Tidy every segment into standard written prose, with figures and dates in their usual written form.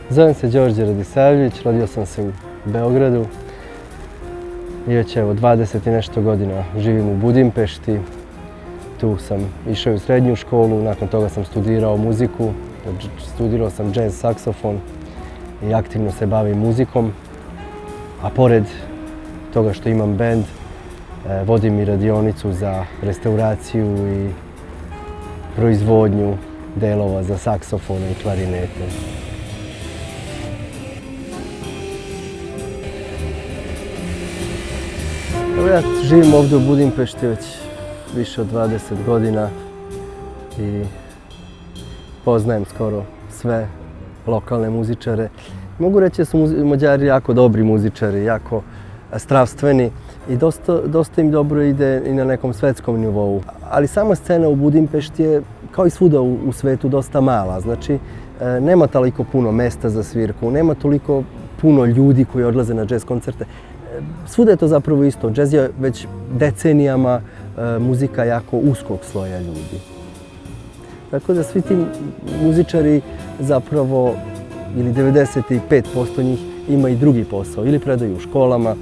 Zovem se Đorđe Radisavljević, rodio sam se u Beogradu i već evo 20 i nešto godina živim u Budimpešti. Tu sam išao u srednju školu, nakon toga sam studirao muziku, studirao sam jazz saksofon i aktivno se bavim muzikom. A pored toga što imam band, vodim i radionicu za restauraciju i proizvodnju delova za saksofone i klarinete. Evo ja živim ovdje u Budimpešti već više od 20 godina i poznajem skoro sve lokalne muzičare. Mogu reći da su Mađari jako dobri muzičari, jako strastveni i dosta im dobro ide i na nekom svetskom nivou. Ali sama scena u Budimpešti je, kao i svuda u svetu, dosta mala. Znači, nema toliko puno mesta za svirku, nema toliko puno ljudi koji odlaze na jazz koncerte. Svuda je to zapravo isto. Jazz je već decenijama muzika jako uskog sloja ljudi. Tako da svi ti muzičari zapravo, ili 95% njih, ima i drugi posao. Ili predaju u školama,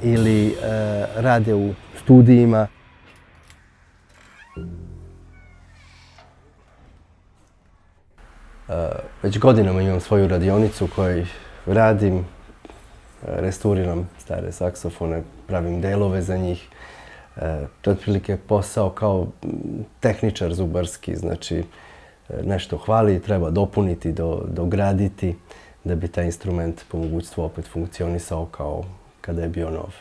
ili rade u studijima. Već godinama imam svoju radionicu u kojoj radim, restauriram stare saksofone, pravim delove za njih. To je otprilike posao kao tehničar zubarski, znači nešto hvali i treba dopuniti, dograditi da bi taj instrument po mogućstvu opet funkcionisao kao kada je bio nov.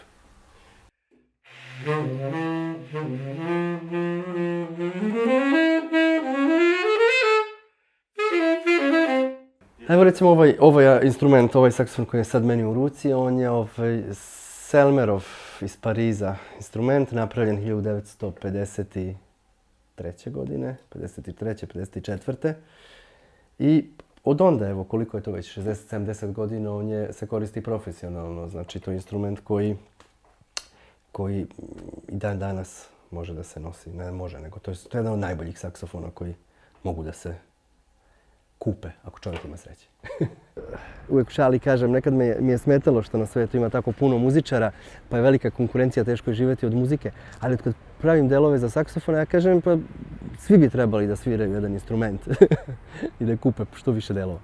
Evo recimo ovaj instrument, ovaj saksofon koji je sad meni u ruci, on je Selmerov iz Pariza instrument, napravljen 1953. godine, 53. 54. I od onda, evo koliko je to već, 60-70 godina, on se koristi profesionalno. Znači to je instrument koji i dan danas može da se nosi, ne može, nego to je jedan od najboljih saksofona koji mogu da se kupe, ako čovjek ima sreće. Uvijek u šali kažem, nekad mi je smetalo što na svijetu ima tako puno muzičara, pa je velika konkurencija, teško je živjeti od muzike, ali kad pravim delove za saksofone, ja kažem pa svi bi trebali da sviraju jedan instrument i da kupe što više delova.